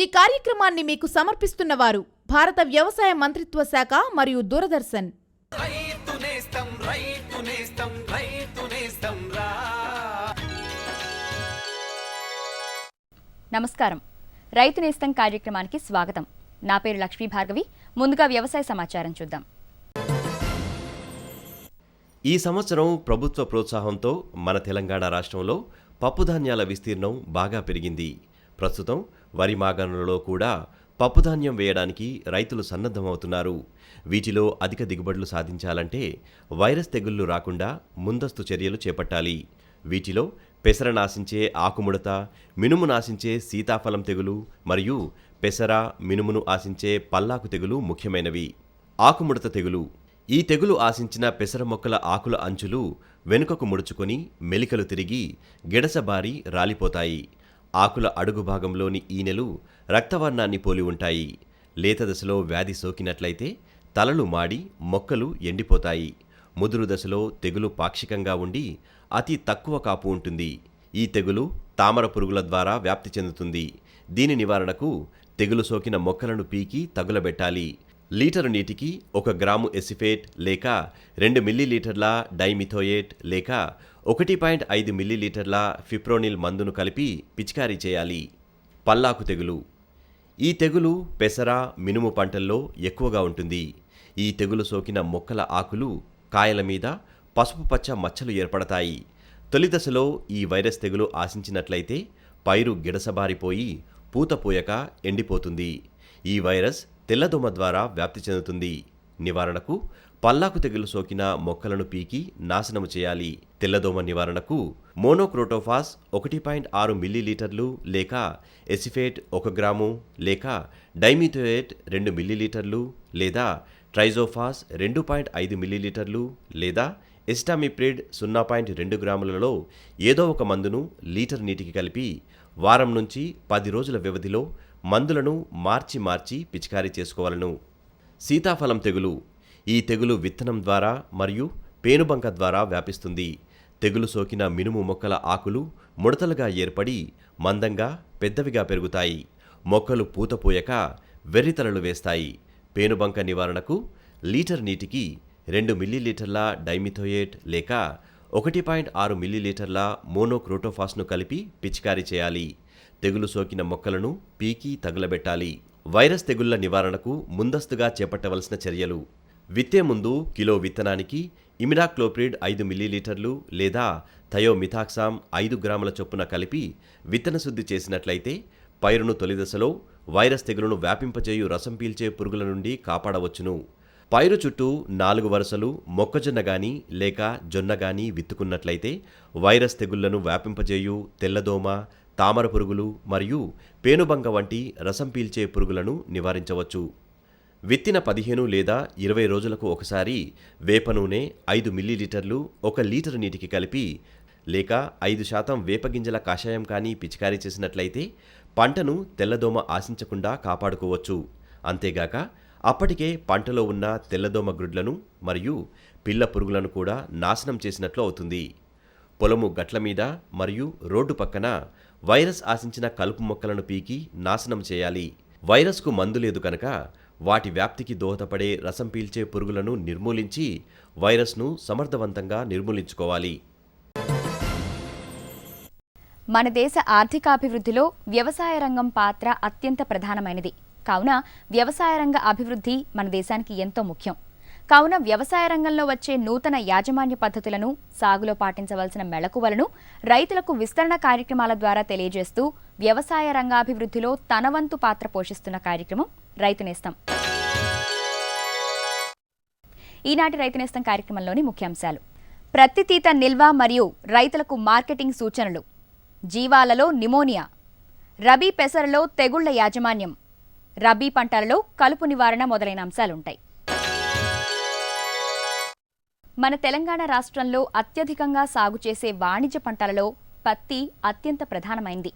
ఈ కార్యక్రమాన్ని మీకు సమర్పిస్తున్నవారు భారత వ్యవసాయ మంత్రిత్వ శాఖ మరియు దూరదర్శన్. నమస్కారం. రైతు నేస్తం కార్యక్రమానికి స్వాగతం. నా పేరు లక్ష్మీ భార్గవి. ముందుగా వ్యవసాయ సమాచారం చూద్దాం. ఈ సంవత్సరం ప్రభుత్వ ప్రోత్సాహంతో మన తెలంగాణ రాష్ట్రంలో పప్పుధాన్యాల విస్తీర్ణం బాగా పెరిగింది. ప్రస్తుతం వరి మాగాణులలో కూడా పప్పుధాన్యం వేయడానికి రైతులు సన్నద్ధమవుతున్నారు. వీటిలో అధిక దిగుబడులు సాధించాలంటే వైరస్ తెగుళ్లు రాకుండా ముందస్తు చర్యలు చేపట్టాలి. వీటిలో పెసర నాశించే ఆకుముడత, మినుము నాశించే సీతాఫలం తెగులు మరియు పెసర, మినుమును ఆశించే పల్లాకు తెగులు ముఖ్యమైనవి. ఆకుముడత తెగులు. ఈ తెగులు ఆశించిన పెసర మొక్కల ఆకుల అంచులు వెనుకకు ముడుచుకొని మెలికలు తిరిగి గిడసబారి రాలిపోతాయి. ఆకుల అడుగు భాగంలోని ఈనెలు రక్తవర్ణాన్ని పోలి ఉంటాయి. లేత దశలో వ్యాధి సోకినట్లయితే తలలు మాడి మొక్కలు ఎండిపోతాయి. ముదురు దశలో తెగులు పాక్షికంగా ఉండి అతి తక్కువ కాపు ఉంటుంది. ఈ తెగులు తామర పురుగుల ద్వారా వ్యాప్తి చెందుతుంది. దీని నివారణకు తెగులు సోకిన మొక్కలను పీకి తగులబెట్టాలి. లీటరు నీటికి 1 గ్రాము ఎసిఫేట్ లేక 2 మిల్లీలీటర్ల డైమిథోయేట్ లేక 1.5 మిల్లీలీటర్ల ఫిప్రోనిల్ మందును కలిపి పిచికారీ చేయాలి. పల్లాకు తెగులు. ఈ తెగులు పెసర, మినుము పంటల్లో ఎక్కువగా ఉంటుంది. ఈ తెగులు సోకిన మొక్కల ఆకులు, కాయల మీద పసుపు పచ్చ మచ్చలు ఏర్పడతాయి. తొలి దశలో ఈ వైరస్ తెగులు ఆశించినట్లయితే పైరు గిడసబారిపోయి పూత పూయక ఎండిపోతుంది. ఈ వైరస్ తెల్లదోమ ద్వారా వ్యాప్తి చెందుతుంది. నివారణకు పల్లాకు తెగులు సోకిన మొక్కలను పీకి నాశనము చేయాలి. తెల్లదోమ నివారణకు మోనోక్రోటోఫాస్ 1.6 మిల్లీలీటర్లు లేక ఎసిఫేట్ 1 గ్రాము లేక డైమిథోయేట్ 2 మిల్లీలీటర్లు లేదా ట్రైజోఫాస్ 2.5 మిల్లీలీటర్లు లేదా ఎస్టామిప్రిడ్ 0.2 గ్రాములలో ఏదో ఒక మందును లీటర్ నీటికి కలిపి వారం నుంచి 10 రోజుల వ్యవధిలో మందులను మార్చి పిచికారీ చేసుకోవాలను. సీతాఫలం తెగులు. ఈ తెగులు విత్తనం ద్వారా మరియు పేనుబంక ద్వారా వ్యాపిస్తుంది. తెగులు సోకిన మినుము మొక్కల ఆకులు ముడతలుగా ఏర్పడి మందంగా పెద్దవిగా పెరుగుతాయి. మొక్కలు పూత పూయక వెర్రితలలు వేస్తాయి. పేనుబంక నివారణకు లీటర్ నీటికి 2 మిల్లీలీటర్ల డైమిథోయేట్ లేక 1.6 మిల్లీలీటర్ల మోనోక్రోటోఫాస్ను కలిపి పిచికారీ చేయాలి. తెగులు సోకిన మొక్కలను పీకి తగులబెట్టాలి. వైరస్ తెగుళ్ల నివారణకు ముందస్తుగా చేపట్టవలసిన చర్యలు. విత్తే ముందు కిలో విత్తనానికి ఇమిడాక్లోప్రిడ్ 5 మిల్లీలీటర్లు లేదా థయోమిథాక్సామ్ 5 గ్రాముల చొప్పున కలిపి విత్తన శుద్ధి చేసినట్లయితే పైరును తొలి దశలో వైరస్ తెగులును వ్యాపింపజేయు రసం పీల్చే పురుగుల నుండి కాపాడవచ్చును. పైరు చుట్టూ 4 వరుసలు మొక్కజొన్న గాని లేక జొన్న గాని విత్తుకున్నట్లయితే వైరస్ తెగుళ్లను వ్యాపింపజేయు తెల్లదోమ, తామర పురుగులు మరియు పేనుబంక వంటి రసం పీల్చే పురుగులను నివారించవచ్చు. విత్తిన 15 లేదా 20 రోజులకు ఒకసారి వేప నూనె 5 మిల్లీలీటర్లు 1 లీటరు నీటికి కలిపి లేక 5% వేపగింజల కషాయం కానీ పిచికారీ చేసినట్లయితే పంటను తెల్లదోమ ఆశించకుండా కాపాడుకోవచ్చు. అంతేగాక అప్పటికే పంటలో ఉన్న తెల్లదోమ గ్రుడ్లను మరియు పిల్ల పురుగులను కూడా నాశనం చేసినట్లు అవుతుంది. పొలము గట్ల మీద మరియు రోడ్డు పక్కన వైరస్ ఆశించిన కలుపు మొక్కలను పీకి నాశనం చేయాలి. వైరస్కు మందు లేదు కనుక వాటి వ్యాప్తికి దోహదపడే రసం పీల్చే పురుగులను నిర్మూలించి వైరస్ను సమర్థవంతంగా నిర్మూలించుకోవాలి. మన దేశ ఆర్థికాభివృద్ధిలో వ్యవసాయ రంగం పాత్ర అత్యంత ప్రధానమైనది. కావున వ్యవసాయ రంగ అభివృద్ధి మన దేశానికి ఎంతో ముఖ్యం. కావున వ్యవసాయ రంగంలో వచ్చే నూతన యాజమాన్య పద్ధతులను, సాగులో పాటించవలసిన మెళకువలను రైతులకు విస్తరణ కార్యక్రమాల ద్వారా తెలియజేస్తూ వ్యవసాయ రంగాభివృద్ధిలో తన వంతు పాత్ర పోషిస్తున్న కార్యక్రమం రైతు నేస్తం. ఈనాటి రైతు నేస్తం కార్యక్రమంలోని ముఖ్యాంశాలు: ప్రత్తి తీత నిల్వ మరియు రైతులకు మార్కెటింగ్ సూచనలు, జీవాలలో నిమోనియా, రబీ పెసరలో తెగుళ్ల యాజమాన్యం, రబీ పంటలలో కలుపు నివారణ మొదలైన అంశాలుంటాయి. మన తెలంగాణ రాష్ట్రంలో అత్యధికంగా సాగు చేసే వాణిజ్య పంటలలో పత్తి అత్యంత ప్రధానమైంది.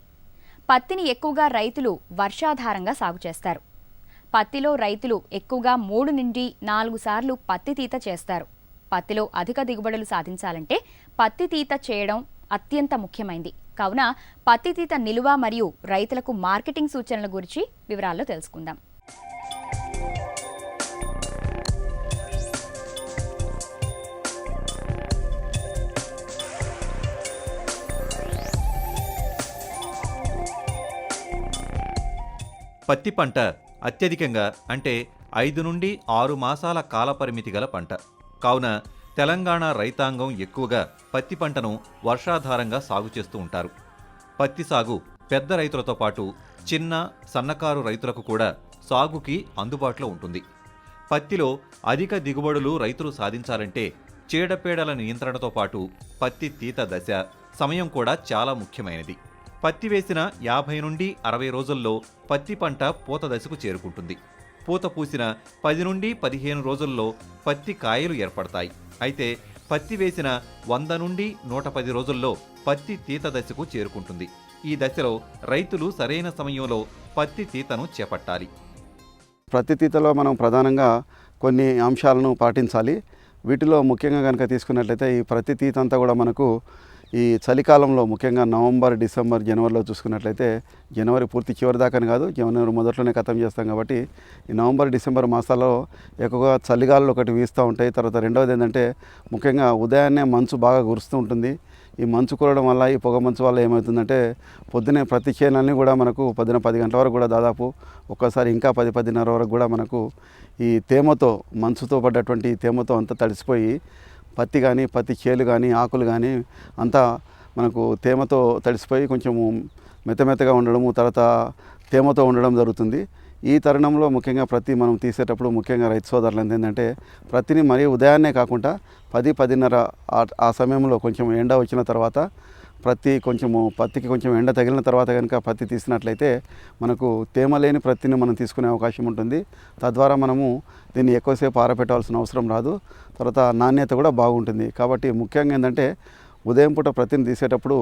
పత్తిని ఎక్కువగా రైతులు వర్షాధారంగా సాగు చేస్తారు. పత్తిలో రైతులు ఎక్కువగా 3 నుండి 4 సార్లు పత్తి తీత చేస్తారు. పత్తిలో అధిక దిగుబడులు సాధించాలంటే పత్తి తీత చేయడం అత్యంత ముఖ్యమైంది. కావున పత్తి తీత నిలువ మరియు రైతులకు మార్కెటింగ్ సూచనల గురించి వివరాల్లో తెలుసుకుందాం. పత్తి పంట అత్యధికంగా అంటే 5 నుండి 6 మాసాల కాలపరిమితి గల పంట. కావున తెలంగాణ రైతాంగం ఎక్కువగా పత్తి పంటను వర్షాధారంగా సాగు చేస్తూ ఉంటారు. పత్తి సాగు పెద్ద రైతులతో పాటు చిన్న సన్నకారు రైతులకు కూడా సాగుకి అందుబాటులో ఉంటుంది. పత్తిలో అధిక దిగుబడులు రైతులు సాధించాలంటే చీడపీడల నియంత్రణతో పాటు పత్తి తీత దశ, సమయం కూడా చాలా ముఖ్యమైనది. పత్తి వేసిన 50 నుండి 60 రోజుల్లో పత్తి పంట పూత దశకు చేరుకుంటుంది. పూత పూసిన 10 నుండి 15 రోజుల్లో పత్తి కాయలు ఏర్పడతాయి. అయితే పత్తి వేసిన 100 నుండి 110 రోజుల్లో పత్తి తీత దశకు చేరుకుంటుంది. ఈ దశలో రైతులు సరైన సమయంలో పత్తి తీతను చేపట్టాలి. ప్రతి తీతలో మనం ప్రధానంగా కొన్ని అంశాలను పాటించాలి. వీటిలో ముఖ్యంగా కనుక తీసుకున్నట్లయితే ఈ ప్రతి తీత అంతా కూడా మనకు ఈ చలికాలంలో ముఖ్యంగా నవంబర్, డిసెంబర్, జనవరిలో చూసుకున్నట్లయితే జనవరి పూర్తి చివరి దాకాని కాదు, జనవరి మొదట్లోనే ఖతం చేస్తాం కాబట్టి ఈ నవంబర్, డిసెంబర్ మాసాల్లో ఎక్కువగా చలిగాలు ఒకటి వీస్తూ ఉంటాయి. తర్వాత రెండవది ఏంటంటే ముఖ్యంగా ఉదయాన్నే మంచు బాగా కురుస్తూ ఉంటుంది. ఈ మంచు కురవడం వల్ల, ఈ పొగ మంచు వల్ల ఏమవుతుందంటే పొద్దునే ప్రతి చేనులన్నీ కూడా మనకు పొద్దున 10 గంటల వరకు కూడా దాదాపు ఒక్కసారి ఇంకా 10-10:30 వరకు కూడా మనకు ఈ తేమతో, మంచుతో పడ్డటువంటి తేమతో అంతా తడిసిపోయి పత్తి కానీ, పత్తి చేలు కానీ, ఆకులు కానీ అంతా మనకు తేమతో తడిసిపోయి కొంచెము మెత్తమెత్తగా ఉండడము, తర్వాత తేమతో ఉండడం జరుగుతుంది. ఈ తరుణంలో ముఖ్యంగా ప్రతి మనం తీసేటప్పుడు ముఖ్యంగా రైతు సోదరులు ఏంటంటే ప్రతిని మరీ ఉదయాన్నే కాకుండా 10-10:30 ఆ సమయంలో కొంచెం ఎండ వచ్చిన తర్వాత పత్తికి కొంచెం ఎండ తగిలిన తర్వాత కనుక పత్తి తీసినట్లయితే మనకు తేమ లేని పత్తిని మనం తీసుకునే అవకాశం ఉంటుంది. తద్వారా మనము దీన్ని ఎక్కువసేపు ఆరబెట్టాల్సిన అవసరం రాదు. తర్వాత నాణ్యత కూడా బాగుంటుంది. కాబట్టి ముఖ్యంగా ఏంటంటే ఉదయం పూట పత్తిని తీసేటప్పుడు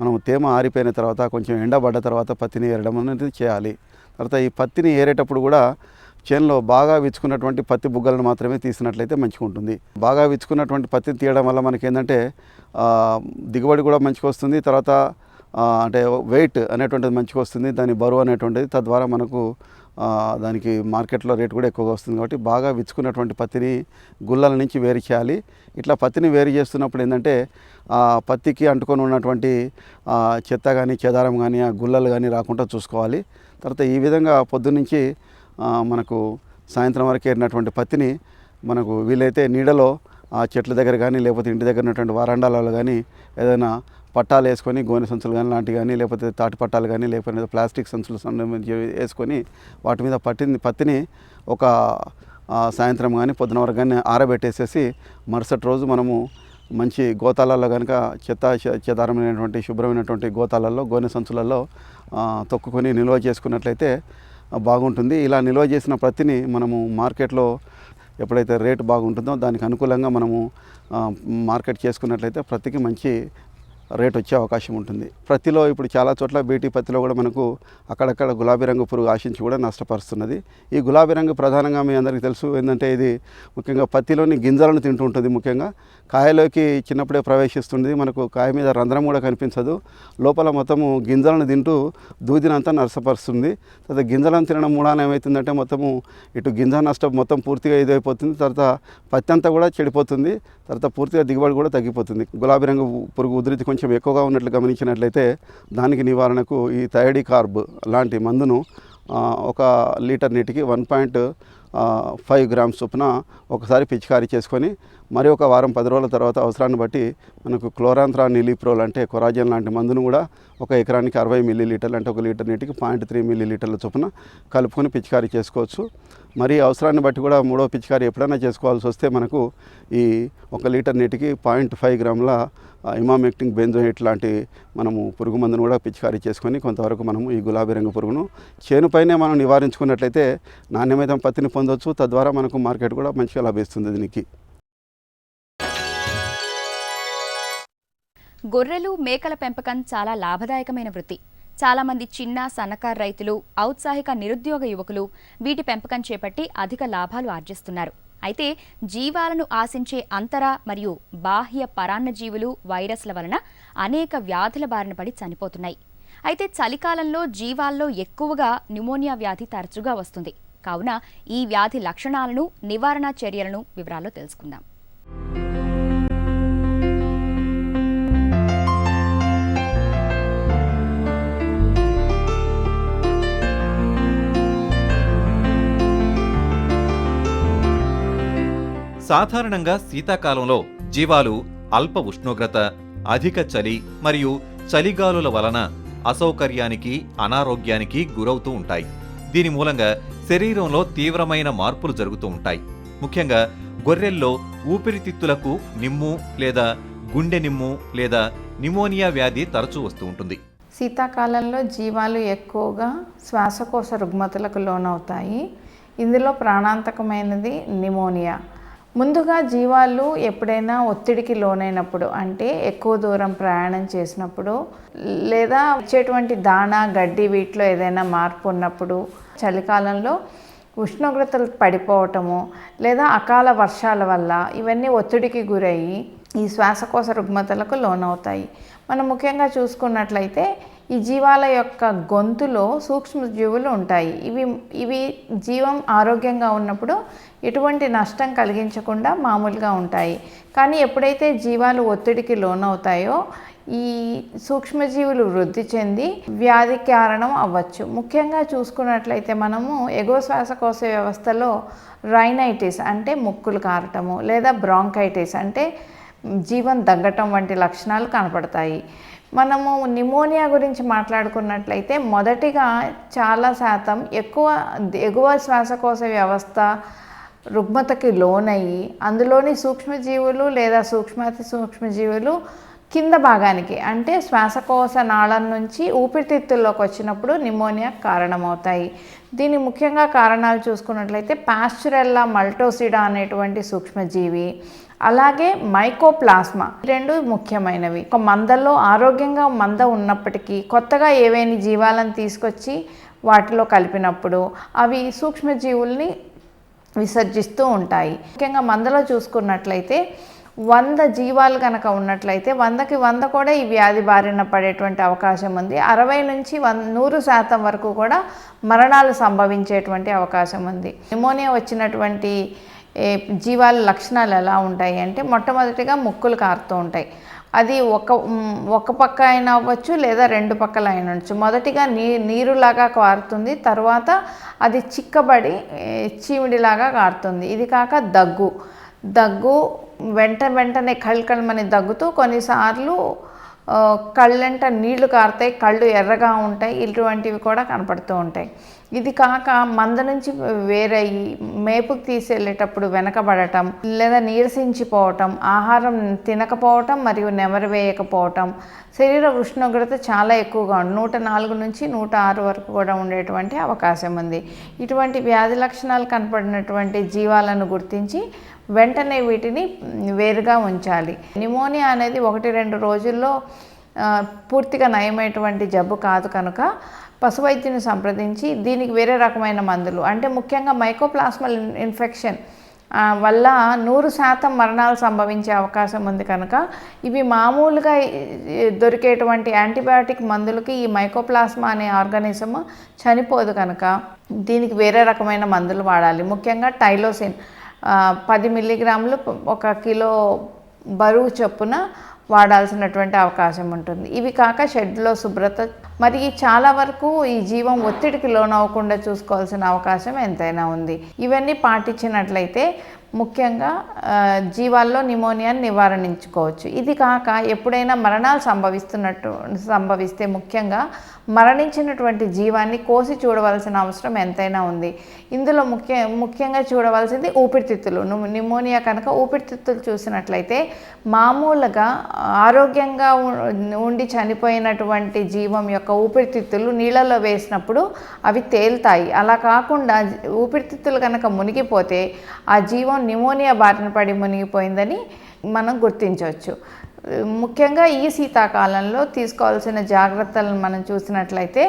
మనం తేమ ఆరిపోయిన తర్వాత కొంచెం ఎండబడ్డ తర్వాత పత్తిని ఏరడం అనేది చేయాలి. తర్వాత ఈ పత్తిని ఏరేటప్పుడు కూడా చేనులో బాగా విచ్చుకున్నటువంటి పత్తి బుగ్గలను మాత్రమే తీసినట్లయితే మంచిగా ఉంటుంది. బాగా విచ్చుకున్నటువంటి పత్తిని తీయడం వల్ల మనకి ఏంటంటే దిగుబడి కూడా మంచిగా వస్తుంది. తర్వాత అంటే వెయిట్ అనేటువంటిది మంచిగా వస్తుంది, దాని బరువు అనేటువంటిది. తద్వారా మనకు దానికి మార్కెట్లో రేటు కూడా ఎక్కువగా వస్తుంది. కాబట్టి బాగా విచ్చుకున్నటువంటి పత్తిని గుల్లల నుంచి వేరు చేయాలి. ఇట్లా పత్తిని వేరు చేస్తున్నప్పుడు ఏంటంటే పత్తికి అంటుకొని ఉన్నటువంటి చెత్త కానీ, చెదారం కానీ, ఆ గుల్లలు కానీ రాకుండా చూసుకోవాలి. తర్వాత ఈ విధంగా పొద్దున్నుంచి మనకు సాయంత్రం వరకు ఏరినటువంటి పత్తిని మనకు వీలైతే నీడలో ఆ చెట్ల దగ్గర కానీ, లేకపోతే ఇంటి దగ్గర ఉన్నటువంటి వరండాలలో కానీ ఏదైనా పట్టాలు వేసుకొని, గోనె సంచులు కానీ లాంటివి కానీ, లేకపోతే తాటి పట్టాలు కానీ, లేకపోతే ప్లాస్టిక్ సంచులు వేసుకొని వాటి మీద పత్తిని ఒక సాయంత్రం కానీ పొద్దున వరకు కానీ ఆరబెట్టేసేసి మరుసటి రోజు మనము మంచి గోతాలలో కనుక చెదారమైనటువంటి శుభ్రమైనటువంటి గోతాలలో, గోనె సంచులలో తొక్కుకొని నిల్వ చేసుకున్నట్లయితే బాగుంటుంది. ఇలా నిల్వ చేసిన పత్తిని మనము మార్కెట్లో ఎప్పుడైతే రేటు బాగుంటుందో దానికి అనుకూలంగా మనము మార్కెట్ చేసుకున్నట్లయితే పత్తికి మంచి రేట్ వచ్చే అవకాశం ఉంటుంది. పత్తిలో ఇప్పుడు చాలా చోట్ల బీటీ పత్తిలో కూడా మనకు అక్కడక్కడ గులాబీ రంగు పురుగు ఆశించి కూడా నష్టపరుస్తున్నది. ఈ గులాబీ రంగు ప్రధానంగా మీ అందరికీ తెలుసు ఏంటంటే ఇది ముఖ్యంగా పత్తిలోని గింజలను తింటూ ఉంటుంది. ముఖ్యంగా కాయలోకి చిన్నప్పుడే ప్రవేశిస్తుంది. మనకు కాయ మీద రంధ్రం కూడా కనిపించదు. లోపల మొత్తము గింజలను తింటూ దూదినంతా నష్టపరుస్తుంది. తర్వాత గింజలను తినడం మూలాన ఏమవుతుందంటే మొత్తము ఇటు గింజ నష్టం మొత్తం పూర్తిగా ఇదైపోతుంది. తర్వాత పత్తి అంతా కూడా చెడిపోతుంది. తర్వాత పూర్తిగా దిగుబడి కూడా తగ్గిపోతుంది. గులాబీ రంగు పురుగు ఉధృతి కొంచెం ఎక్కువగా ఉన్నట్లు గమనించినట్లయితే దానికి నివారణకు ఈ థయోడికార్బ్ లాంటి మందును 1 లీటర్ నీటికి 1.5 గ్రామ్స్ చొప్పున ఒకసారి పిచికారీ చేసుకొని మరి ఒక వారం 10 రోజుల తర్వాత అవసరాన్ని బట్టి మనకు క్లోరాంథ్రానిలిప్రోల్ అంటే కొరాజన్ లాంటి మందును కూడా 1 ఎకరానికి 60 మిల్లీలీటర్లు అంటే 1 లీటర్ నీటికి 0.3 మిల్లీలీటర్ల చొప్పున కలుపుకొని పిచికారీ చేసుకోవచ్చు. మరి అవసరాన్ని బట్టి కూడా మూడో పిచికారీ ఎప్పుడైనా చేసుకోవాల్సి వస్తే మనకు ఈ 1 లీటర్ నీటికి 0.5 గ్రాముల ఇమామెక్టిన్ బెంజోయేట్ లాంటి మనము పురుగు మందును కూడా పిచికారీ చేసుకొని కొంతవరకు మనము ఈ గులాబీ రంగు పురుగును చేనుపైనే మనం నివారించుకున్నట్లయితే నాణ్యమైన పత్తిని పొందవచ్చు. తద్వారా మనకు మార్కెట్ కూడా మంచిగా లభిస్తుంది. దీనికి గొర్రెలు, మేకల పెంపకం చాలా లాభదాయకమైన వృత్తి. చాలామంది చిన్న, సన్నకారు రైతులు, ఔత్సాహిక నిరుద్యోగ యువకులు వీటి పెంపకం చేపట్టి అధిక లాభాలు ఆర్జిస్తున్నారు. అయితే జీవాలను ఆశించే అంతర మరియు బాహ్య పరాన్నజీవులు వైరస్ల వలన అనేక వ్యాధుల బారిన పడి చనిపోతున్నాయి. అయితే చలికాలంలో జీవాల్లో ఎక్కువగా న్యూమోనియా వ్యాధి తరచుగా వస్తుంది. కావున ఈ వ్యాధి లక్షణాలను, నివారణ చర్యలను వివరాల్లో తెలుసుకుందాం. సాధారణంగా శీతాకాలంలో జీవాలు అల్ప ఉష్ణోగ్రత, అధిక చలి మరియు చలిగాలుల వలన అసౌకర్యానికి, అనారోగ్యానికి గురవుతూ ఉంటాయి. దీని మూలంగా శరీరంలో తీవ్రమైన మార్పులు జరుగుతూ ఉంటాయి. ముఖ్యంగా గొర్రెల్లో ఊపిరితిత్తులకు నిమ్ము లేదా గుండె నిమ్ము లేదా న్యూమోనియా వ్యాధి తరచూ వస్తూ ఉంటుంది. శీతాకాలంలో జీవాలు ఎక్కువగా శ్వాసకోశ రుగ్మతలకు లోనవుతాయి. ఇందులో ప్రాణాంతకమైనది న్యూమోనియా. ముందుగా జీవాలు ఎప్పుడైనా ఒత్తిడికి లోనైనప్పుడు, అంటే ఎక్కువ దూరం ప్రయాణం చేసినప్పుడు లేదా ఇచ్చేటువంటి దాణా, గడ్డి వీటిలో ఏదైనా మార్పు ఉన్నప్పుడు, చలికాలంలో ఉష్ణోగ్రతలు పడిపోవటము లేదా అకాల వర్షాల వల్ల ఇవన్నీ ఒత్తిడికి గురయ్యి ఈ శ్వాసకోశ రుగ్మతలకు లోనవుతాయి. మనం ముఖ్యంగా చూసుకున్నట్లయితే ఈ జీవాల యొక్క గొంతులో సూక్ష్మజీవులు ఉంటాయి. ఇవి జీవం ఆరోగ్యంగా ఉన్నప్పుడు ఎటువంటి నష్టం కలిగించకుండా మామూలుగా ఉంటాయి. కానీ ఎప్పుడైతే జీవాలు ఒత్తిడికి లోనవుతాయో ఈ సూక్ష్మజీవులు వృద్ధి చెంది వ్యాధి కారణం అవ్వచ్చు. ముఖ్యంగా చూసుకున్నట్లయితే మనము ఎగువ శ్వాసకోశ వ్యవస్థలో రైనైటిస్ అంటే ముక్కులు కారటము లేదా బ్రాంకైటిస్ అంటే జీవం దగ్గటం వంటి లక్షణాలు కనపడతాయి. మనము న్యూమోనియా గురించి మాట్లాడుకున్నట్లయితే మొదటిగా చాలా శాతం ఎగువ శ్వాసకోశ వ్యవస్థ రుగ్మతకి లోనయ్యి అందులోని సూక్ష్మజీవులు లేదా సూక్ష్మాతి సూక్ష్మజీవులు కింద భాగానికి అంటే శ్వాసకోశ నాళం నుంచి ఊపిరితిత్తుల్లోకి వచ్చినప్పుడు న్యూమోనియా కారణమవుతాయి. దీని ముఖ్యంగా కారణాలు చూసుకున్నట్లయితే పాస్చురెల్లా మల్టోసిడా అనేటువంటి సూక్ష్మజీవి, అలాగే మైకోప్లాస్మా, రెండు ముఖ్యమైనవి. ఒక మందలో ఆరోగ్యంగా మంద ఉన్నప్పటికీ కొత్తగా ఏవైనా జీవాలను తీసుకొచ్చి వాటిలో కలిపినప్పుడు అవి సూక్ష్మజీవుల్ని విసర్జిస్తూ ఉంటాయి. ముఖ్యంగా మందలో చూసుకున్నట్లయితే 100 జీవాలు కనుక ఉన్నట్లయితే 100కి 100 కూడా ఈ వ్యాధి బారిన పడేటువంటి అవకాశం ఉంది. 60 నుంచి 100% వరకు కూడా మరణాలు సంభవించేటువంటి అవకాశం ఉంది. న్యూమోనియా వచ్చినటువంటి జీవాల లక్షణాలు ఎలా ఉంటాయి అంటే మొట్టమొదటిగా ముక్కులు కారుతూ ఉంటాయి. అది ఒక పక్క అయినా అవ్వచ్చు లేదా 2 పక్కల అయినా ఉండొచ్చు. మొదటిగా నీరులాగా కారుతుంది, తర్వాత అది చిక్కబడి చీమిడిలాగా కారుతుంది. ఇది కాక దగ్గు వెంటనే కళ్ళమని దగ్గుతూ కొన్నిసార్లు కళ్ళంట నీళ్లు కారుతాయి, కళ్ళు ఎర్రగా ఉంటాయి. ఇటువంటివి కూడా కనపడుతూ ఉంటాయి. ఇది కాక మంద నుంచి వేరయ్యి మేపుకు తీసుకెళ్ళేటప్పుడు వెనకబడటం లేదా నీరసించిపోవటం, ఆహారం తినకపోవటం మరియు నెమరు వేయకపోవటం, శరీర ఉష్ణోగ్రత చాలా ఎక్కువగా 104 నుంచి 106 వరకు కూడా ఉండేటువంటి అవకాశం ఉంది. ఇటువంటి వ్యాధి లక్షణాలు కనపడినటువంటి జీవాలను గుర్తించి వెంటనే వీటిని వేరుగా ఉంచాలి. న్యూమోనియా అనేది 1-2 రోజుల్లో పూర్తిగా నయమైనటువంటి జబ్బు కాదు కనుక పశువైద్యుని సంప్రదించి దీనికి వేరే రకమైన మందులు, అంటే ముఖ్యంగా మైకోప్లాస్మల్ ఇన్ఫెక్షన్ వల్ల 100% మరణాలు సంభవించే అవకాశం ఉంది కనుక ఇవి మామూలుగా దొరికేటువంటి యాంటీబయాటిక్ మందులకి ఈ మైకోప్లాస్మా అనే ఆర్గానిజం చనిపోదు కనుక దీనికి వేరే రకమైన మందులు వాడాలి. ముఖ్యంగా టైలోసిన్ 10 మిల్లీగ్రాములు 1 కిలో బరువు చొప్పున వాడాల్సినటువంటి అవకాశం ఉంటుంది. ఇవి కాక షెడ్లో శుభ్రత, మరి చాలా వరకు ఈ జీవం ఒత్తిడికి లోనవ్వకుండా చూసుకోవాల్సిన అవకాశం ఎంతైనా ఉంది. ఇవన్నీ పాటించినట్లయితే ముఖ్యంగా జీవాల్లో న్యూమోనియాని నివారించుకోవచ్చు. ఇది కాక ఎప్పుడైనా మరణాలు సంభవిస్తే ముఖ్యంగా మరణించినటువంటి జీవాన్ని కోసి చూడవలసిన అవసరం ఎంతైనా ఉంది. ఇందులో ముఖ్యంగా చూడవలసింది ఊపిరితిత్తులు. న్యూమోనియా కనుక ఊపిరితిత్తులు చూసినట్లయితే మామూలుగా ఆరోగ్యంగా ఉండి చనిపోయినటువంటి జీవం యొక్క ఊపిరితిత్తులు నీళ్ళలో వేసినప్పుడు అవి తేలుతాయి. అలా కాకుండా ఊపిరితిత్తులు కనుక మునిగిపోతే ఆ జీవం న్యూమోనియా బారిన పడి మునిగిపోయిందని మనం గుర్తించవచ్చు. ముఖ్యంగా ఈ శీతాకాలంలో తీసుకోవాల్సిన జాగ్రత్తలను మనం చూసినట్లయితే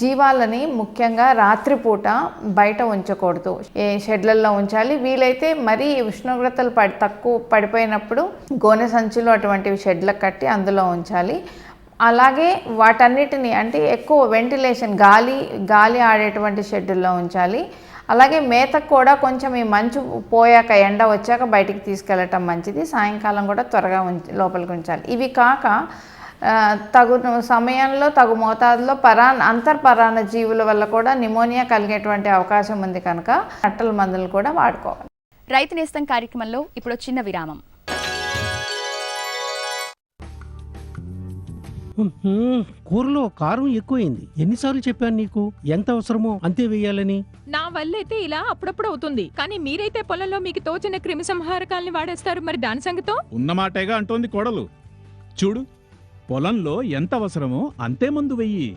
జీవాలని ముఖ్యంగా రాత్రిపూట బయట ఉంచకూడదు, ఏ షెడ్లలో ఉంచాలి. వీలైతే మరీ ఉష్ణోగ్రతలు తక్కువ పడిపోయినప్పుడు గోనె సంచులు అటువంటివి షెడ్లకు కట్టి అందులో ఉంచాలి. అలాగే వాటన్నిటిని అంటే ఎక్కువ వెంటిలేషన్ గాలి ఆడేటువంటి షెడ్యూల్లో ఉంచాలి. అలాగే మేతకు కూడా కొంచెం ఈ మంచు పోయాక ఎండ వచ్చాక బయటికి తీసుకెళ్ళటం మంచిది. సాయంకాలం కూడా త్వరగా లోపలికి ఉంచాలి. ఇవి కాక తగు సమయంలో తగు మోతాదులో అంతర్పరాణ జీవుల వల్ల కూడా నిమోనియా కలిగేటువంటి అవకాశం ఉంది కనుక నట్టల మందులు కూడా వాడుకోవాలి. రైతు నేస్తం కార్యక్రమంలో ఇప్పుడు చిన్న విరామం. కూరలో కారం ఎక్కువైంది. ఎన్నిసార్లు చెప్పాను నీకు ఎంత అవసరమో అంతే వేయాలని? నా వల్లైతే ఇలా అప్పుడప్పుడు అవుతుంది, కానీ మీరైతే పొలంలో మీకు తోచిన క్రిమి సంహారకాలని వాడేస్తారు. మరి దాని సంగతో? ఉన్నమాటేగా అంటోంది కోడలు. చూడు, పొలంలో ఎంత అవసరమో అంతే మందు వెయ్యి.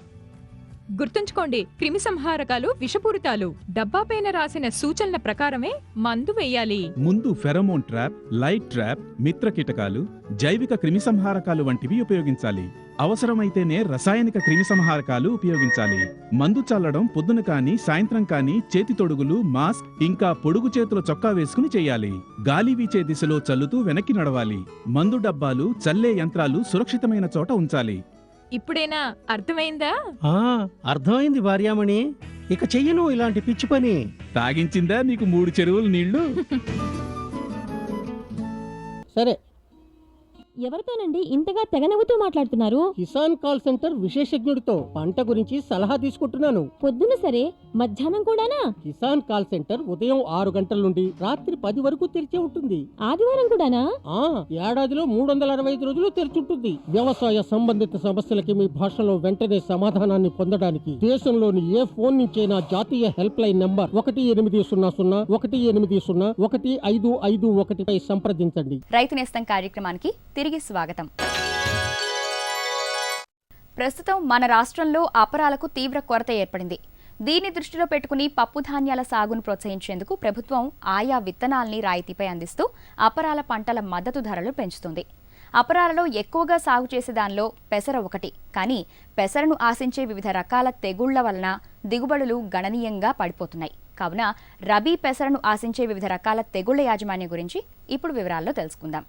గుర్తుంచుకోండి, క్రిమి సంహారకాలు విషపూరితాలు. డబ్బా పైన రాసిన సూచనల ప్రకారమే మందు వేయాలి. ముందు ఫెరమోన్ ట్రాప్, లైట్ ట్రాప్, మిత్ర కీటకాలు, జైవిక క్రిమి సంహారకాలు వంటివి ఉపయోగించాలి. అవసరమైతేనే రసాయనిక క్రిమి సంహారకాలు ఉపయోగించాలి. మందు చల్లడం పొద్దున కాని సాయంత్రం కాని చేతి తొడుగులు, మాస్క్, ఇంకా పొడుగు చేతుల చొక్కా వేసుకుని చేయాలి. గాలి వీచే దిశలో చల్లుతూ వెనక్కి నడవాలి. మందు డబ్బాలు, చల్లే యంత్రాలు సురక్షితమైన చోట ఉంచాలి. ఇప్పుడేనా అర్థమైందా? అర్థమైంది భార్యామణి. ఇక చెయ్యను ఇలాంటి పిచ్చి పని. తాగించిందా నీకు 3 చెరువులు నీళ్లు? సరే, ఎవరితోనండి ఇంతగా తెగనవ్వుతూ మాట్లాడుతున్నారు? కిసాన్ కాల్ సెంటర్ విశేషజ్ఞుడితో పంట గురించి సలహా తీసుకుంటున్నాను. పొద్దున సరే, మధ్యాహ్నం కూడానా? కిసాన్ కాల్ సెంటర్ ఉదయం 6 గంటల నుండి రాత్రి 10 వరకు తెరిచే ఉంటుంది. ఆదివారం కూడానా? ఏడాదిలో 365 రోజులు తెరిచుంటుంది. వ్యవసాయ సంబంధిత సమస్యలకి మీ భాషలో వెంటనే సమాధానాన్ని పొందడానికి దేశంలోని ఏ ఫోన్ నుంచైనా జాతీయ హెల్ప్ లైన్ నంబర్ 1800 1851 సంప్రదించండి. రైతు నేస్తం కార్యక్రమానికి తిరిగి స్వాగతం. ప్రస్తుతం మన రాష్ట్రంలో అపరాలకు తీవ్ర కొరత ఏర్పడింది. దీన్ని దృష్టిలో పెట్టుకుని పప్పు ధాన్యాల సాగును ప్రోత్సహించేందుకు ప్రభుత్వం ఆయా విత్తనాల్ని రాయితీపై అందిస్తూ అపరాల పంటల మద్దతు ధరలు పెంచుతుంది. అపరాలలో ఎక్కువగా సాగు చేసే దానిలో పెసర ఒకటి. కానీ పెసరను ఆశించే వివిధ రకాల తెగుళ్ల వలన దిగుబడులు గణనీయంగా పడిపోతున్నాయి. కావున రబీ పెసరను ఆశించే వివిధ రకాల తెగుళ్ల యాజమాన్యం గురించి ఇప్పుడు వివరాల్లో తెలుసుకుందాం.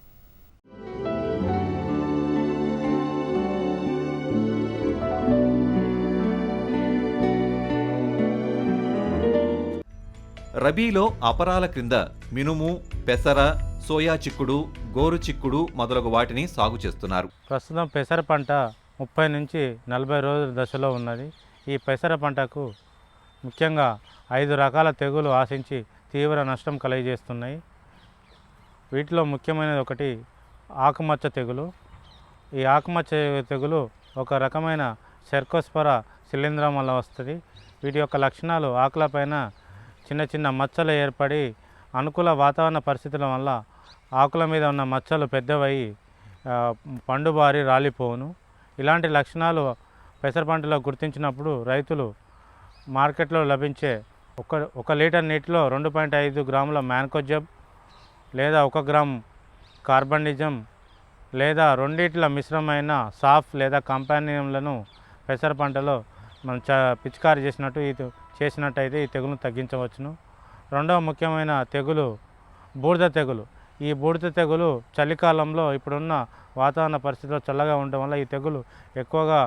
రబీలో అపరాల క్రింద మినుము, పెసర, సోయా చిక్కుడు, గోరు చిక్కుడు మొదలగు వాటిని సాగు చేస్తున్నారు. ప్రస్తుతం పెసర పంట 30 నుంచి 40 రోజుల దశలో ఉన్నది. ఈ పెసర పంటకు ముఖ్యంగా 5 రకాల తెగులు ఆశించి తీవ్ర నష్టం కలుగజేస్తున్నాయి. వీటిలో ముఖ్యమైనది ఒకటి ఆకుమచ్చ తెగులు. ఈ ఆకుమచ్చ తెగులు ఒక రకమైన శర్కోస్పర శిలీంధ్రం వల్ల వస్తుంది. వీటి యొక్క లక్షణాలు ఆకులపైన చిన్న చిన్న మచ్చలు ఏర్పడి అనుకూల వాతావరణ పరిస్థితుల వల్ల ఆకుల మీద ఉన్న మచ్చలు పెద్దవై పండుబారి రాలిపోవును. ఇలాంటి లక్షణాలు పెసర పంటలో గుర్తించినప్పుడు రైతులు మార్కెట్లో లభించే 1 లీటర్ నీటిలో 2.5 గ్రాముల మ్యాన్కోజబ్ లేదా 1 గ్రామ్ కార్బనిజం లేదా రెండిట్ల మిశ్రమైన సాఫ్ లేదా కంపానియంలను పెసర పంటలో మనం పిచికారి చేసినట్టయితే ఈ తెగులును తగ్గించవచ్చును. రెండవ ముఖ్యమైన తెగులు బూడిద తెగులు. ఈ బూడిద తెగులు చలికాలంలో ఇప్పుడున్న వాతావరణ పరిస్థితుల్లో చల్లగా ఉండడం వల్ల ఈ తెగులు ఎక్కువగా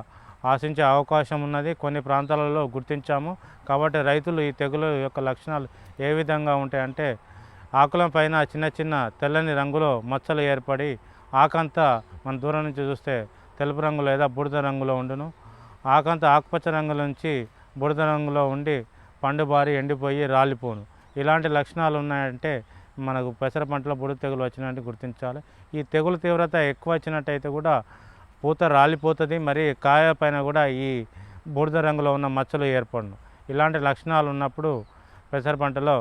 ఆశించే అవకాశం ఉన్నది. కొన్ని ప్రాంతాలలో గుర్తించాము. కాబట్టి రైతులు ఈ తెగులు యొక్క లక్షణాలు ఏ విధంగా ఉంటాయంటే ఆకుల పైన చిన్న చిన్న తెల్లని రంగులో మచ్చలు ఏర్పడి ఆకంతా మన దూరం నుంచి చూస్తే తెలుపు రంగు లేదా బూడిద రంగులో ఉండును. ఆకంతా ఆకుపచ్చ రంగు నుంచి బూడిద రంగులో ఉండి పండుబారి ఎండిపోయి రాలిపోను. ఇలాంటి లక్షణాలు ఉన్నాయంటే మనకు పెసర పంటలో బూడిద తెగులు వచ్చినట్టు గుర్తించాలి. ఈ తెగులు తీవ్రత ఎక్కువ వచ్చినట్టయితే కూడా పూత రాలిపోతుంది. మరి కాయ పైన కూడా ఈ బూడిద రంగులో ఉన్న మచ్చలు ఏర్పడును. ఇలాంటి లక్షణాలు ఉన్నప్పుడు పెసర పంటలో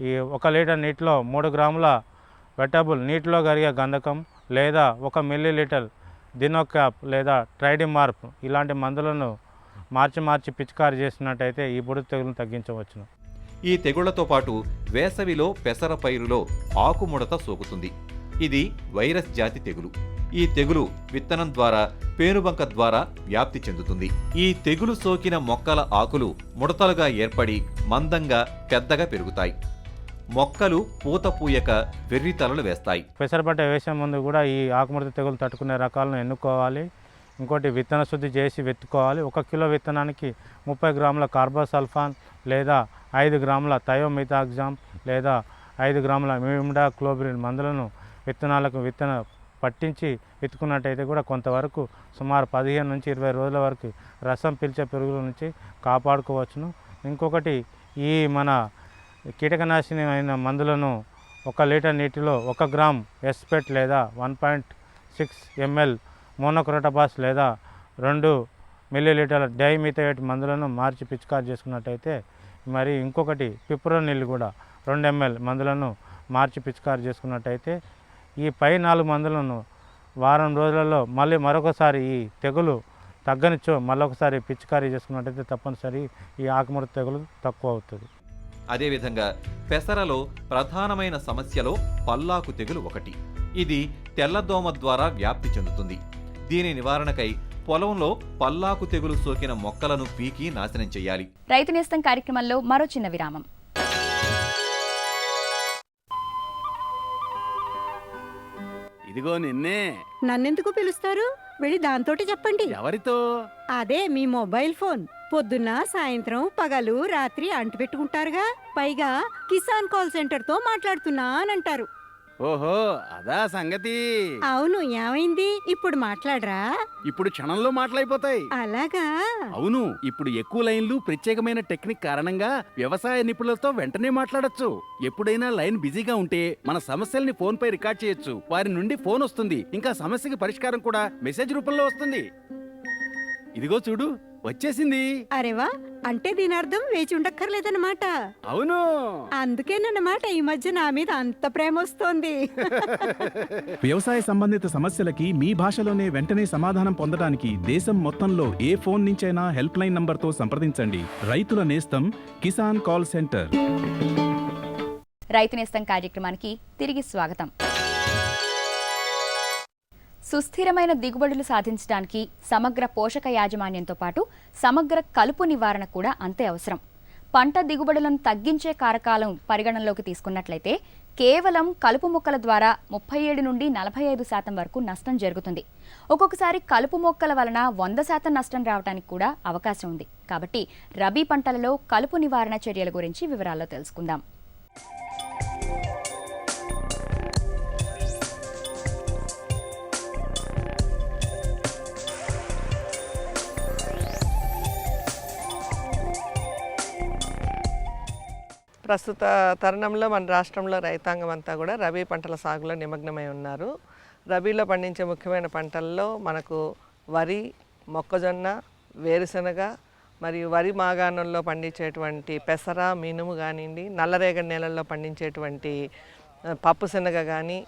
ఈ 1 లీటర్ నీటిలో 3 గ్రాముల వెటబుల్ నీటిలో కరిగే గంధకం లేదా 1 మిల్లీలీటర్ దినోక్యాప్ లేదా ట్రైడిమార్ప్ ఇలాంటి మందులను మార్చి పిచికారి చేసినట్టయితే ఈ బూడిద తెగులను తగ్గించవచ్చును. ఈ తెగుళ్లతో పాటు వేసవిలో పెసర పైరులో ఆకుముడత సోకుతుంది. ఇది వైరస్ జాతి తెగులు. ఈ తెగులు విత్తనం ద్వారా, పేనుబంక ద్వారా వ్యాప్తి చెందుతుంది. ఈ తెగులు సోకిన మొక్కల ఆకులు ముడతలుగా ఏర్పడి మందంగా పెద్దగా పెరుగుతాయి. మొక్కలు పూత పూయక వెర్రితలలు వేస్తాయి. పెసరపంట వేసే ముందు కూడా ఈ ఆకుముడత తెగులు తట్టుకునే రకాలను ఎన్నుకోవాలి. ఇంకోటి విత్తన శుద్ధి చేసి వెతుక్కోవాలి. 1 కిలో విత్తనానికి 30 గ్రాముల కార్బోసల్ఫాన్ లేదా 5 గ్రాముల థయోమిథాక్సామ్ లేదా 5 గ్రాముల ఇమిడాక్లోప్రిడ్ మందులను విత్తనాలకు పట్టించి విత్తుకున్నట్టయితే కూడా కొంతవరకు సుమారు 15 నుంచి 20 రోజుల వరకు రసం పీల్చే పురుగుల నుంచి కాపాడుకోవచ్చును. ఇంకొకటి ఈ మన కీటకనాశిని అయిన మందులను 1 లీటర్ నీటిలో 1 గ్రామ్ ఎస్పెట్ లేదా 1.6 ml మోనోక్రోటోపాస్ లేదా 2 మిల్లీలీటర్ల డైమిథయేట్ మందులను మార్చి పిచికారి చేసుకున్నట్టయితే, మరి ఇంకొకటి పిప్రోనిల్ కూడా 2 ml మందులను మార్చి పిచికారి చేసుకున్నట్టయితే ఈ పై 4 మందులను వారం రోజులలో మళ్ళీ మరొకసారి ఈ తెగులు తగ్గనిచ్చో మళ్ళొకసారి పిచికారీ చేసుకున్నట్టయితే తప్పనిసరి ఈ ఆకుముడత తెగులు తక్కువ అవుతుంది. అదేవిధంగా పెసరలో ప్రధానమైన సమస్యలో పల్లాకు తెగులు ఒకటి. ఇది తెల్లదోమ ద్వారా వ్యాప్తి చెందుతుంది. దీని నివారణకై పొలంలో పల్లాకు తెగులు సోకిన మొక్కలను పీకి నాశనం చేయాలి. రైతు నేస్తం కార్యక్రమంలో మరో చిన్న విరామం. ఇదిగో నిన్నే. నన్నెందుకు పిలుస్తారు? వెళ్ళి దాంతోటి చెప్పండి. ఎవరితో? అదే మీ మొబైల్ ఫోన్. పొద్దున్న, సాయంత్రం, పగలు, రాత్రి అంటిపెట్టుకుంటారుగా. పైగా కిసాన్ కాల్ సెంటర్ తో మాట్లాడుతున్నా అని అంటారు. ఓహో, అదా సంగతి. అవును, ఏమైంది? ఇప్పుడు మాట్లాడరా? ఇప్పుడు క్షణంలో మాట్లాడిపోతాయి. అలాగా? అవును, ఇప్పుడు ఎక్కువ లైన్లు, ప్రత్యేకమైన టెక్నిక్ కారణంగా వ్యవసాయ నిపుణులతో వెంటనే మాట్లాడొచ్చు. ఎప్పుడైనా లైన్ బిజీగా ఉంటే మన సమస్యల్ని ఫోన్ పై రికార్డ్ చేయొచ్చు. వారి నుండి ఫోన్ వస్తుంది. ఇంకా సమస్యకి పరిష్కారం కూడా మెసేజ్ రూపంలో వస్తుంది. ఇదిగో చూడు, వచ్చేసింది. అరేవా, అంటే దీని అర్థం వేచి ఉండక్కర్లేదన్నమాట. అవును, అందుకేనన్నమాట ఈ మధ్య నా మీద అంత ప్రేమ వస్తోంది. వ్యవసాయ సంబంధిత సమస్యలకి మీ భాషలోనే వెంటనే సమాధానం పొందడానికి దేశం మొత్తంలో ఏ ఫోన్ నుంచైనా హెల్ప్ లైన్ నంబర్తో సంప్రదించండి. రైతుల నేస్తం కిసాన్ కాల్ సెంటర్. రైతు నేస్తం కార్యక్రమానికి తిరిగి స్వాగతం. సుస్థిరమైన దిగుబడులు సాధించడానికి సమగ్ర పోషక యాజమాన్యంతో పాటు సమగ్ర కలుపు నివారణ కూడా అంతే అవసరం. పంట దిగుబడులను తగ్గించే కారకాలను పరిగణనలోకి తీసుకున్నట్లయితే కేవలం కలుపు మొక్కల ద్వారా 37 నుండి 45% వరకు నష్టం జరుగుతుంది. ఒక్కొక్కసారి కలుపు మొక్కల వలన 100% నష్టం రావడానికి కూడా అవకాశం ఉంది. కాబట్టి రబీ పంటలలో కలుపు నివారణ చర్యల గురించి వివరాల్లో తెలుసుకుందాం. ప్రస్తుత తరుణంలో మన రాష్ట్రంలో రైతాంగం అంతా కూడా రబీ పంటల సాగులో నిమగ్నమై ఉన్నారు. రబీలో పండించే ముఖ్యమైన పంటల్లో మనకు వరి, మొక్కజొన్న, వేరుశనగ మరియు వరి మాగాణంలో పండించేటువంటి పెసర, మినుము కానివ్వండి, నల్లరేగడి నేలల్లో పండించేటువంటి పప్పు శనగ కానీ,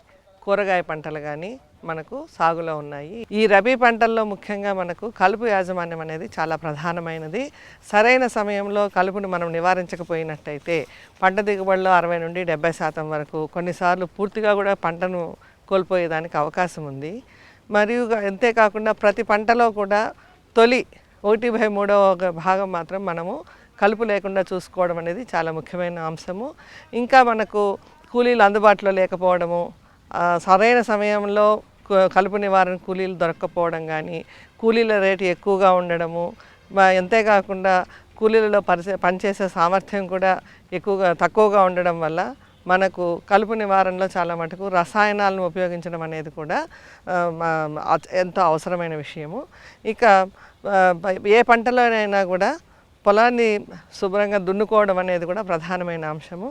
కూరగాయ పంటలు కానీ మనకు సాగులో ఉన్నాయి. ఈ రబీ పంటల్లో ముఖ్యంగా మనకు కలుపు యాజమాన్యం అనేది చాలా ప్రధానమైనది. సరైన సమయంలో కలుపును మనం నివారించకపోయినట్టయితే పంట దిగుబడిలో 60 నుండి 70% వరకు, కొన్నిసార్లు పూర్తిగా కూడా పంటను కోల్పోయేదానికి అవకాశం ఉంది. మరియు అంతేకాకుండా ప్రతి పంటలో కూడా తొలి 1/3 భాగం మాత్రం మనము కలుపు లేకుండా చూసుకోవడం అనేది చాలా ముఖ్యమైన అంశము. ఇంకా మనకు కూలీలు అందుబాటులో లేకపోవడము, సరైన సమయంలో కలుపు నివారణ కూలీలు దొరకకపోవడం కానీ, కూలీల రేటు ఎక్కువగా ఉండడము, అంతేకాకుండా కూలీలలో పనిచేసే సామర్థ్యం కూడా తక్కువగా ఉండడం వల్ల మనకు కలుపు నివారణలో చాలా మటుకు రసాయనాలను ఉపయోగించడం అనేది కూడా ఎంతో అవసరమైన విషయము. ఇక ఏ పంటలోనైనా కూడా పొలాన్ని శుభ్రంగా దున్నుకోవడం అనేది కూడా ప్రధానమైన అంశము.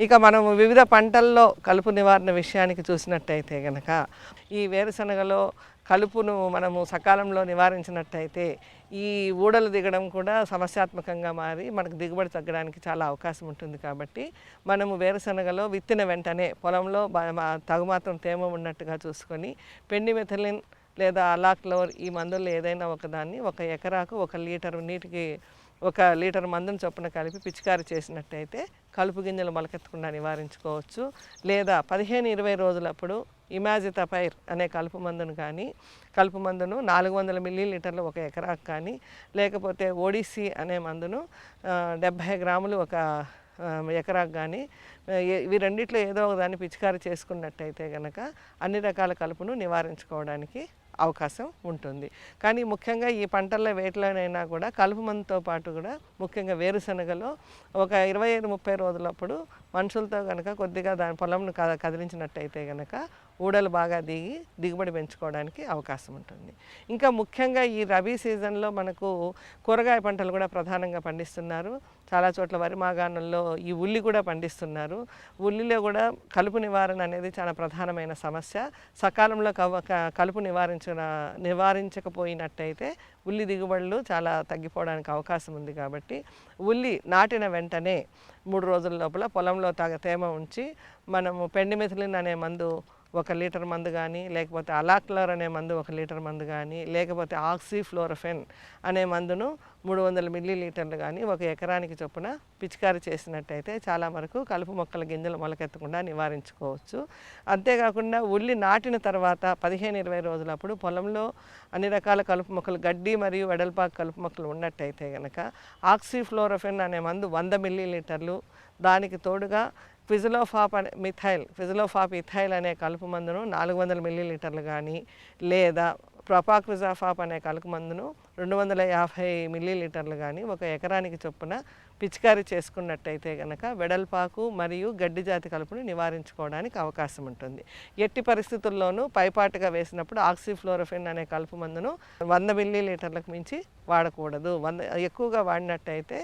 ఇక మనము వివిధ పంటల్లో కలుపు నివారణ విషయానికి చూసినట్టయితే కనుక ఈ వేరుశనగలో కలుపును మనము సకాలంలో నివారించినట్టయితే ఈ ఊడలు దిగడం కూడా సమస్యాత్మకంగా మారి మనకు దిగుబడి తగ్గడానికి చాలా అవకాశం ఉంటుంది. కాబట్టి మనము వేరుశనగలో విత్తిన వెంటనే పొలంలో తగుమాత్రం తేమ ఉన్నట్టుగా చూసుకొని పెండిమెథలిన్ లేదా అలాక్లోర్ ఈ మందుల్లో ఏదైనా ఒకదాన్ని 1 ఎకరాకు 1 లీటర్ నీటికి 1 లీటర్ మందును చొప్పున కలిపి పిచికారి చేసినట్టయితే కలుపు గింజలు మొలకెత్తకుండా నివారించుకోవచ్చు. లేదా 15-20 రోజులప్పుడు ఇమాజితపైర్ అనే కలుపు మందును కానీ కలుపు మందును 400 మిల్లీలీటర్లు 1 ఎకరాకు కానీ, లేకపోతే ఓడిసి అనే మందును 70 గ్రాములు 1 ఎకరాకు కానీ, ఇవి రెండిట్లో ఏదో ఒక దాన్ని పిచికారి చేసుకున్నట్టయితే కనుక అన్ని రకాల కలుపును నివారించుకోవడానికి అవకాశం ఉంటుంది. కానీ ముఖ్యంగా ఈ పంటల వేటిలోనైనా కూడా కలుపు మందుతో పాటు కూడా ముఖ్యంగా వేరుశనగలో ఒక 25-30 రోజులప్పుడు మనుషులతో కనుక కొద్దిగా దాని పొలంను కదిలించినట్టయితే కనుక ఊడలు బాగా దిగుబడి పెంచుకోవడానికి అవకాశం ఉంటుంది. ఇంకా ముఖ్యంగా ఈ రబీ సీజన్లో మనకు కూరగాయ పంటలు కూడా ప్రధానంగా పండిస్తున్నారు. చాలా చోట్ల వరి మాగాణంలో ఈ ఉల్లి కూడా పండిస్తున్నారు. ఉల్లిలో కూడా కలుపు నివారణ అనేది చాలా ప్రధానమైన సమస్య. సకాలంలో కలుపు నివారించకపోయినట్టయితే ఉల్లి దిగుబడులు చాలా తగ్గిపోవడానికి అవకాశం ఉంది. కాబట్టి ఉల్లి నాటిన వెంటనే 3 రోజుల లోపల పొలంలో తేమ ఉంచి మనము పెండిమెథిలిన్ అనే మందు 1 లీటర్ మందు కానీ, లేకపోతే అలాక్లర్ అనే మందు 1 లీటర్ మందు కానీ, లేకపోతే ఆక్సిఫ్లోరోఫెన్ అనే మందును 300 మిల్లీలీటర్లు కానీ 1 ఎకరానికి చొప్పున పిచికారి చేసినట్టయితే చాలా వరకు కలుపు మొక్కల గింజలు మొలకెత్తకుండా నివారించుకోవచ్చు. అంతేకాకుండా ఉల్లి నాటిన తర్వాత 15-20 రోజులప్పుడు పొలంలో అన్ని రకాల కలుపు మొక్కలు, గడ్డి మరియు వెడల్పాకు కలుపు మొక్కలు ఉన్నట్టయితే కనుక ఆక్సిఫ్లోరోఫెన్ అనే మందు 100 మిల్లీలీటర్లు, దానికి తోడుగా ఫిజిలోఫాప్ ఇథైల్ అనే కలుపు మందును 400 మిల్లీలీటర్లు కానీ, లేదా ప్రొపాక్విజాఫాప్ అనే కలుపు మందును 250 మిల్లీలీటర్లు కానీ 1 ఎకరానికి చొప్పున పిచికారీ చేసుకున్నట్టయితే కనుక వెడల్పాకు మరియు గడ్డి జాతి కలుపును నివారించుకోవడానికి అవకాశం ఉంటుంది. ఎట్టి పరిస్థితుల్లోనూ పైపాటుగా వేసినప్పుడు ఆక్సిఫ్లోరోఫెన్ అనే కలుపు మందును 100 మిల్లీలీటర్లకు మించి వాడకూడదు. ఎక్కువగా వాడినట్టయితే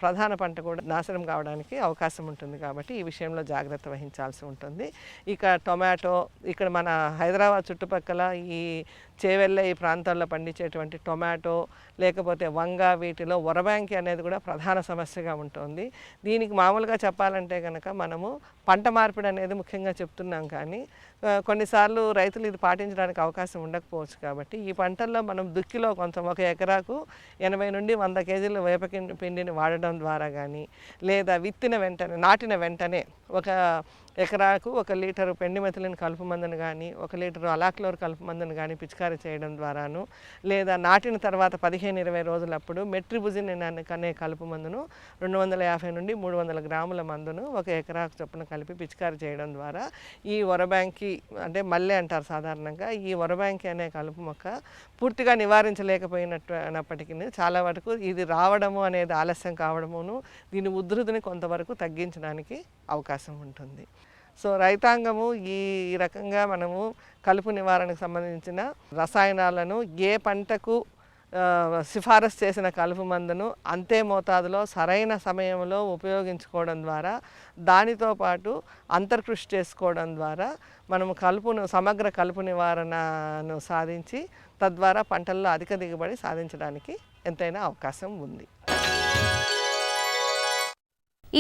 ప్రధాన పంట కూడా నాశనం కావడానికి అవకాశం ఉంటుంది. కాబట్టి ఈ విషయంలో జాగ్రత్త వహించాల్సి ఉంటుంది. ఇక టొమాటో, ఇక్కడ మన హైదరాబాద్ చుట్టుపక్కల ఈ చేవెళ్ళ ఈ ప్రాంతాల్లో పండించేటువంటి టొమాటో, లేకపోతే వంగ, వీటిలో వరబ్యాంకి అనేది కూడా ప్రధాన సమస్యగా ఉంటుంది. దీనికి మామూలుగా చెప్పాలంటే కనుక మనము పంట మార్పిడి అనేది ముఖ్యంగా చెప్తున్నాం, కానీ కొన్నిసార్లు రైతులు ఇది పాటించడానికి అవకాశం ఉండకపోవచ్చు. కాబట్టి ఈ పంటల్లో మనం దుక్కిలో కొంచెం 1 ఎకరాకు 80 నుండి 100 కేజీల వేప పిండిని వాడడం ద్వారా కానీ, లేదా నాటిన వెంటనే 1 ఎకరాకు 1 లీటరు పెండిమెథిలిన్ కలుపు మందును కానీ, 1 లీటరు అలాక్లోర్ కలుపు మందును కానీ పిచికారీ చేయడం ద్వారాను, లేదా నాటిన తర్వాత 15-20 రోజులప్పుడు మెట్రిబుజిన్ అనే కలుపు మందును 250 నుండి 300 గ్రాముల మందును 1 ఎకరాకు చొప్పున కలిపి పిచికారీ చేయడం ద్వారా ఈ వరబ్యాంకి, అంటే మల్లె అంటారు సాధారణంగా, ఈ వరబ్యాంకి అనే కలుపు మొక్క పూర్తిగా నివారించలేకపోయినప్పటికీ చాలా వరకు ఇది రావడము అనేది ఆలస్యం కావడమును, దీని ఉధృతిని కొంతవరకు తగ్గించడానికి అవకాశం ఉంటుంది. సో రైతాంగము ఈ రకంగా మనము కలుపు నివారణకు సంబంధించిన రసాయనాలను ఏ పంటకు సిఫారసు చేసిన కలుపు మందును అంతే మోతాదులో సరైన సమయంలో ఉపయోగించుకోవడం ద్వారా, దానితో పాటు అంతర్కృషి చేసుకోవడం ద్వారా మనము సమగ్ర కలుపు నివారణను సాధించి తద్వారా పంటల్లో అధిక దిగుబడి సాధించడానికి ఎంతైనా అవకాశం ఉంది.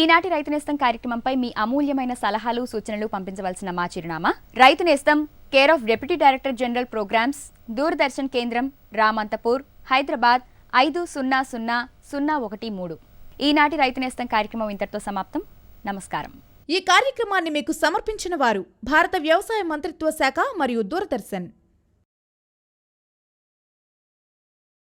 ఈనాటి రైతు నేస్తం కార్యక్రమంపై మీ అమూల్యమైన సలహాలు, సూచనలు పంపించవలసిన మా చిరునామా Rythu Nestham, care of deputy director general programmes, Doordarshan కేంద్రం, రామంతపూర్, హైదరాబాద్ 500013. ఈనాటి రైతు నేస్తం కార్యక్రమం ఇంతటితో సమాప్తం. నమస్కారం. ఈ కార్యక్రమాన్ని మీకు సమర్పించిన వారు భారత వ్యవసాయ మంత్రిత్వ శాఖ మరియు దూరదర్శన్.